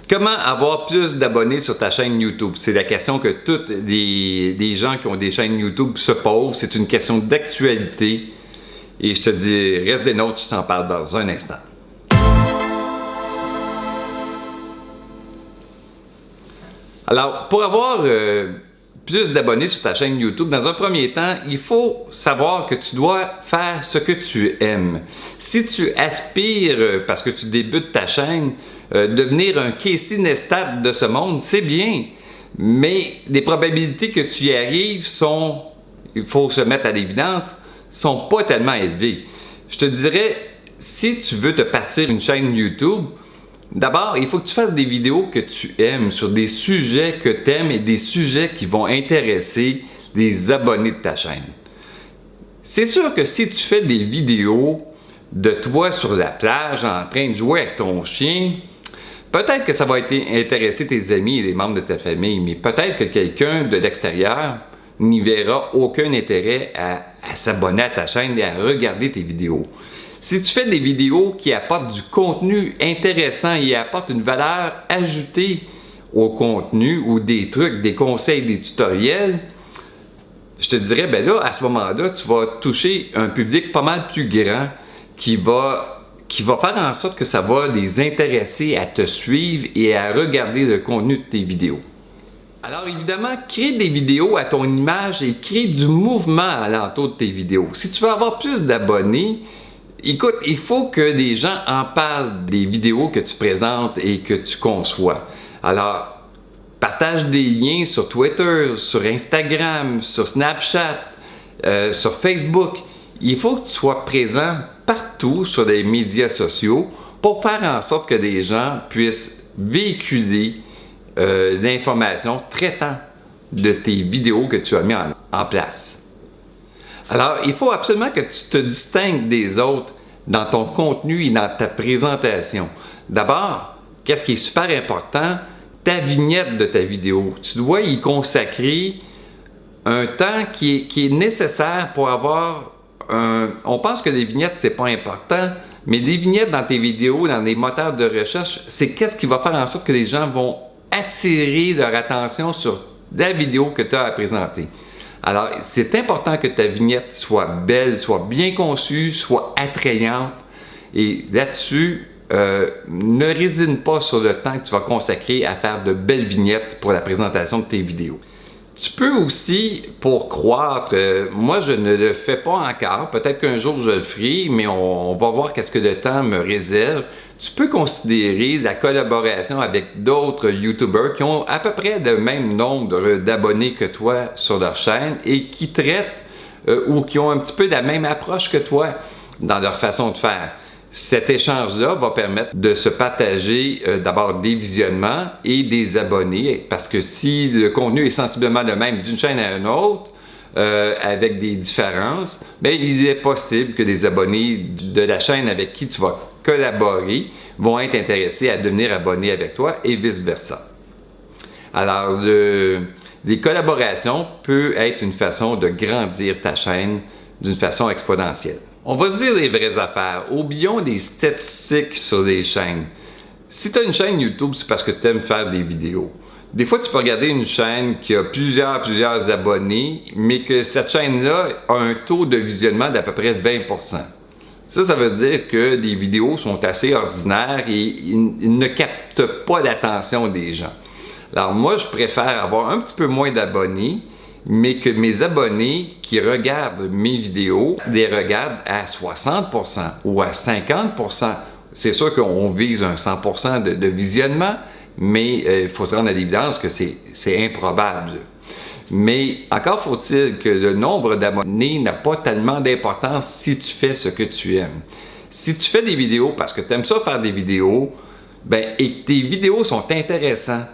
Comment avoir plus d'abonnés sur ta chaîne YouTube? C'est la question que tous les gens qui ont des chaînes YouTube se posent. C'est une question d'actualité. Et je te dis, reste des nôtres, je t'en parle dans un instant. Alors, pour avoir plus d'abonnés sur ta chaîne YouTube, dans un premier temps, il faut savoir que tu dois faire ce que tu aimes. Si tu aspires, parce que tu débutes ta chaîne, devenir un Casey Neistat de ce monde, c'est bien, mais les probabilités que tu y arrives sont, il faut se mettre à l'évidence, sont pas tellement élevées. Je te dirais, si tu veux te partir une chaîne YouTube, d'abord, il faut que tu fasses des vidéos que tu aimes, sur des sujets que tu aimes et des sujets qui vont intéresser les abonnés de ta chaîne. C'est sûr que si tu fais des vidéos de toi sur la plage en train de jouer avec ton chien, peut-être que ça va intéresser tes amis et les membres de ta famille, mais peut-être que quelqu'un de l'extérieur n'y verra aucun intérêt à s'abonner à ta chaîne et à regarder tes vidéos. Si tu fais des vidéos qui apportent du contenu intéressant et apportent une valeur ajoutée au contenu ou des trucs, des conseils, des tutoriels, je te dirais, ben là, à ce moment-là, tu vas toucher un public pas mal plus grand qui va faire en sorte que ça va les intéresser à te suivre et à regarder le contenu de tes vidéos. Alors évidemment, crée des vidéos à ton image et crée du mouvement alentour de tes vidéos. Si tu veux avoir plus d'abonnés, écoute, il faut que des gens en parlent des vidéos que tu présentes et que tu conçois. Alors, partage des liens sur Twitter, sur Instagram, sur Snapchat, sur Facebook. Il faut que tu sois présent partout sur les médias sociaux pour faire en sorte que des gens puissent véhiculer l'information traitant de tes vidéos que tu as mis en place. Alors, il faut absolument que tu te distingues des autres dans ton contenu et dans ta présentation. D'abord, qu'est-ce qui est super important? Ta vignette de ta vidéo. Tu dois y consacrer un temps qui est nécessaire pour avoir on pense que les vignettes, c'est pas important, mais des vignettes dans tes vidéos, dans les moteurs de recherche, c'est qu'est-ce qui va faire en sorte que les gens vont attirer leur attention sur la vidéo que tu as à présenter. Alors, c'est important que ta vignette soit belle, soit bien conçue, soit attrayante. Et là-dessus, ne résine pas sur le temps que tu vas consacrer à faire de belles vignettes pour la présentation de tes vidéos. Tu peux aussi, pour croître, moi je ne le fais pas encore, peut-être qu'un jour je le ferai, mais on va voir qu'est-ce que le temps me réserve. Tu peux considérer la collaboration avec d'autres YouTubers qui ont à peu près le même nombre d'abonnés que toi sur leur chaîne et qui traitent ou qui ont un petit peu la même approche que toi dans leur façon de faire. Cet échange-là va permettre de se partager d'abord des visionnements et des abonnés, parce que si le contenu est sensiblement le même d'une chaîne à une autre, avec des différences, bien, il est possible que des abonnés de la chaîne avec qui tu vas collaborer vont être intéressés à devenir abonnés avec toi et vice-versa. Alors, les collaborations peuvent être une façon de grandir ta chaîne d'une façon exponentielle. On va se dire les vraies affaires. Oublions des statistiques sur les chaînes. Si tu as une chaîne YouTube, c'est parce que tu aimes faire des vidéos. Des fois, tu peux regarder une chaîne qui a plusieurs abonnés, mais que cette chaîne-là a un taux de visionnement d'à peu près 20%. Ça veut dire que les vidéos sont assez ordinaires et ils ne captent pas l'attention des gens. Alors moi, je préfère avoir un petit peu moins d'abonnés, mais que mes abonnés qui regardent mes vidéos les regardent à 60% ou à 50%. C'est sûr qu'on vise un 100% de visionnement, mais il faut se rendre à l'évidence que c'est improbable. Mais encore faut-il que le nombre d'abonnés n'a pas tellement d'importance si tu fais ce que tu aimes. Si tu fais des vidéos parce que tu aimes ça faire des vidéos, et que tes vidéos sont intéressantes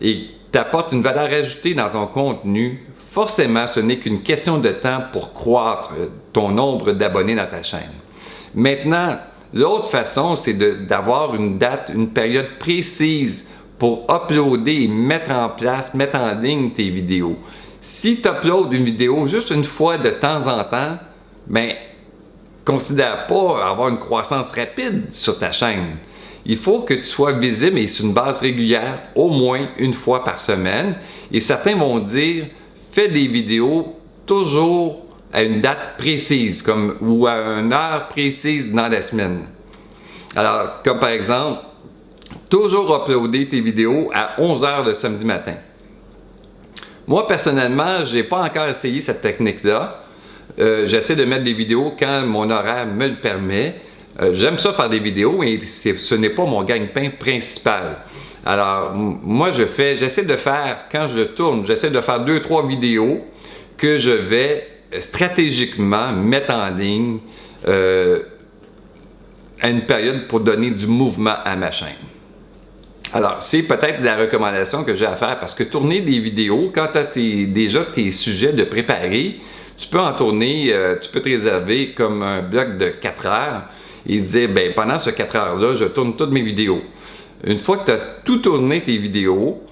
et t'apportent une valeur ajoutée dans ton contenu, forcément, ce n'est qu'une question de temps pour croître ton nombre d'abonnés dans ta chaîne. Maintenant, l'autre façon, c'est d'avoir une date, une période précise pour uploader et mettre en ligne tes vidéos. Si tu uploads une vidéo juste une fois de temps en temps, considère pas avoir une croissance rapide sur ta chaîne. Il faut que tu sois visible et sur une base régulière, au moins une fois par semaine. Et certains vont dire, fais des vidéos toujours à une date précise, ou à une heure précise dans la semaine. Alors, comme par exemple, toujours uploader tes vidéos à 11h le samedi matin. Moi, personnellement, je n'ai pas encore essayé cette technique-là. J'essaie de mettre des vidéos quand mon horaire me le permet. J'aime ça faire des vidéos, mais ce n'est pas mon gagne-pain principal. Alors, moi, j'essaie de faire, quand je tourne, j'essaie de faire 2-3 vidéos que je vais stratégiquement mettre en ligne à une période pour donner du mouvement à ma chaîne. Alors, c'est peut-être la recommandation que j'ai à faire, parce que tourner des vidéos, quand tu as déjà tes sujets de préparer, tu peux en tourner, tu peux te réserver comme un bloc de 4 heures et dire, ben pendant ce 4 heures-là, je tourne toutes mes vidéos. Une fois que tu as tout tourné tes vidéos,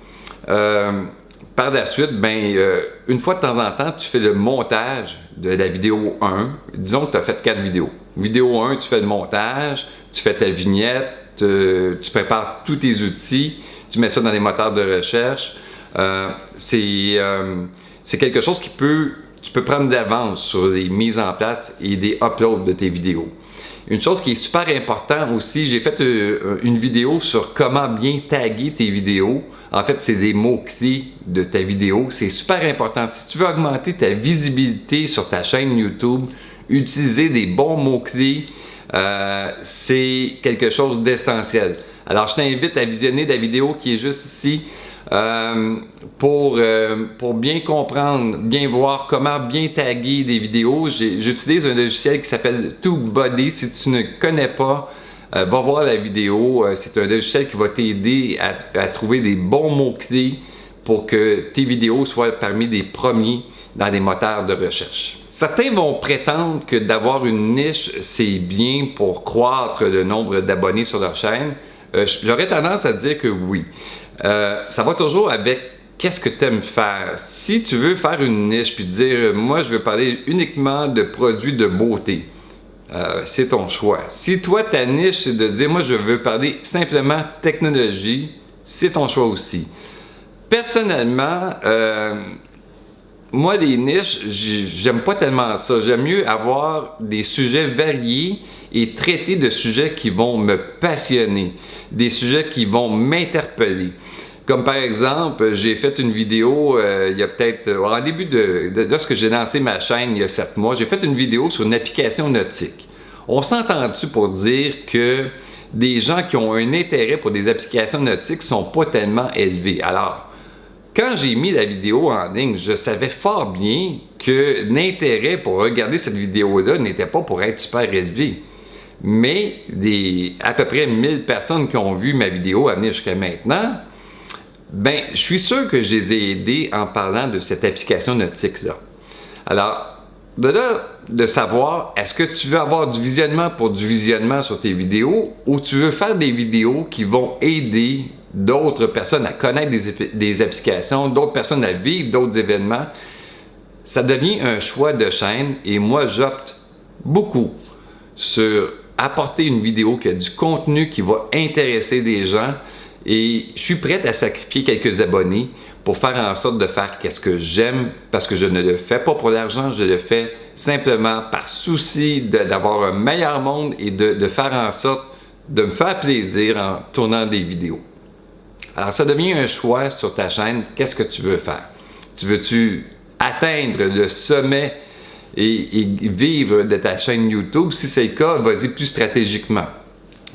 par la suite, une fois de temps en temps, tu fais le montage de la vidéo 1. Disons que tu as fait 4 vidéos. Vidéo 1, tu fais le montage, tu fais ta vignette, tu prépares tous tes outils, tu mets ça dans les moteurs de recherche. C'est quelque chose tu peux prendre d'avance sur les mises en place et des uploads de tes vidéos. Une chose qui est super importante aussi, j'ai fait une vidéo sur comment bien taguer tes vidéos. En fait, c'est des mots-clés de ta vidéo. C'est super important. Si tu veux augmenter ta visibilité sur ta chaîne YouTube, utiliser des bons mots-clés, c'est quelque chose d'essentiel. Alors, je t'invite à visionner la vidéo qui est juste ici pour bien comprendre, bien voir comment bien taguer des vidéos. J'utilise un logiciel qui s'appelle TubeBuddy. Si tu ne connais pas, va voir la vidéo. C'est un logiciel qui va t'aider à trouver des bons mots-clés pour que tes vidéos soient parmi les premiers dans les moteurs de recherche. Certains vont prétendre que d'avoir une niche, c'est bien pour croître le nombre d'abonnés sur leur chaîne. J'aurais tendance à dire que oui. Ça va toujours avec qu'est-ce que tu aimes faire. Si tu veux faire une niche puis dire, moi, je veux parler uniquement de produits de beauté, c'est ton choix. Si toi, ta niche, c'est de dire, moi, je veux parler simplement technologie, c'est ton choix aussi. Personnellement, moi, les niches, j'aime pas tellement ça. J'aime mieux avoir des sujets variés et traiter de sujets qui vont me passionner, des sujets qui vont m'interpeller. Comme par exemple, j'ai fait une vidéo il y a peut-être, en début lorsque j'ai lancé ma chaîne il y a 7 mois, j'ai fait une vidéo sur une application nautique. On s'entend-tu pour dire que des gens qui ont un intérêt pour des applications nautiques sont pas tellement élevés? Alors, quand j'ai mis la vidéo en ligne, je savais fort bien que l'intérêt pour regarder cette vidéo-là n'était pas pour être super élevé. Mais à peu près 1000 personnes qui ont vu ma vidéo amener jusqu'à maintenant, je suis sûr que je les ai aidés en parlant de cette application nautique-là. Alors, de là, de savoir, est-ce que tu veux avoir du visionnement pour du visionnement sur tes vidéos ou tu veux faire des vidéos qui vont aider d'autres personnes à connaître des applications, d'autres personnes à vivre d'autres événements, ça devient un choix de chaîne et moi, j'opte beaucoup sur apporter une vidéo qui a du contenu qui va intéresser des gens et je suis prête à sacrifier quelques abonnés pour faire en sorte de faire qu'est-ce que j'aime parce que je ne le fais pas pour l'argent, je le fais simplement par souci d'avoir un meilleur monde et de faire en sorte de me faire plaisir en tournant des vidéos. Alors, ça devient un choix sur ta chaîne. Qu'est-ce que tu veux faire? Veux-tu atteindre le sommet et vivre de ta chaîne YouTube? Si c'est le cas, vas-y plus stratégiquement.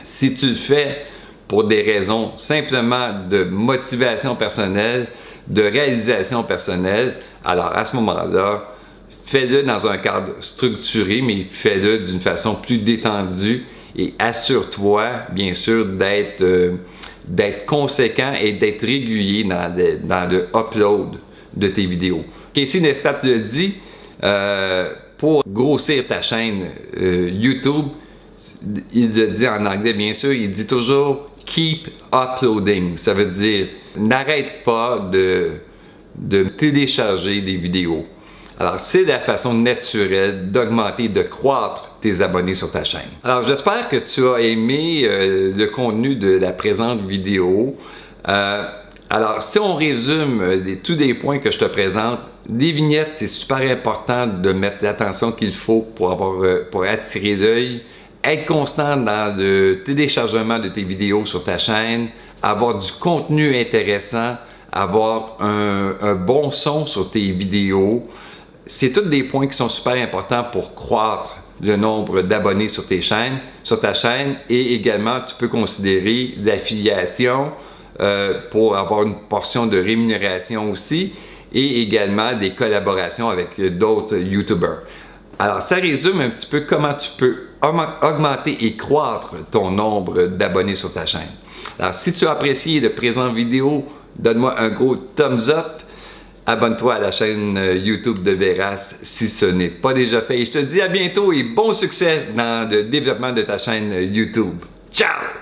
Si tu le fais pour des raisons simplement de motivation personnelle, de réalisation personnelle, alors à ce moment-là, fais-le dans un cadre structuré, mais fais-le d'une façon plus détendue et assure-toi, bien sûr, d'être conséquent et d'être régulier dans le upload de tes vidéos. Casey Neistat le dit, pour grossir ta chaîne YouTube, il le dit en anglais bien sûr, il dit toujours « keep uploading ». Ça veut dire n'arrête pas de télécharger des vidéos. Alors, c'est la façon naturelle d'augmenter, de croître tes abonnés sur ta chaîne. Alors, j'espère que tu as aimé le contenu de la présente vidéo. Alors, si on résume tous les points que je te présente, des vignettes, c'est super important de mettre l'attention qu'il faut pour attirer l'œil, être constant dans le téléchargement de tes vidéos sur ta chaîne, avoir du contenu intéressant, avoir un bon son sur tes vidéos. C'est tous des points qui sont super importants pour croître le nombre d'abonnés sur ta chaîne, et également tu peux considérer l'affiliation pour avoir une portion de rémunération aussi, et également des collaborations avec d'autres YouTubers. Alors, ça résume un petit peu comment tu peux augmenter et croître ton nombre d'abonnés sur ta chaîne. Alors, si tu as apprécié le présent vidéo, donne-moi un gros thumbs up. Abonne-toi à la chaîne YouTube de Veras si ce n'est pas déjà fait. Et je te dis à bientôt et bon succès dans le développement de ta chaîne YouTube. Ciao!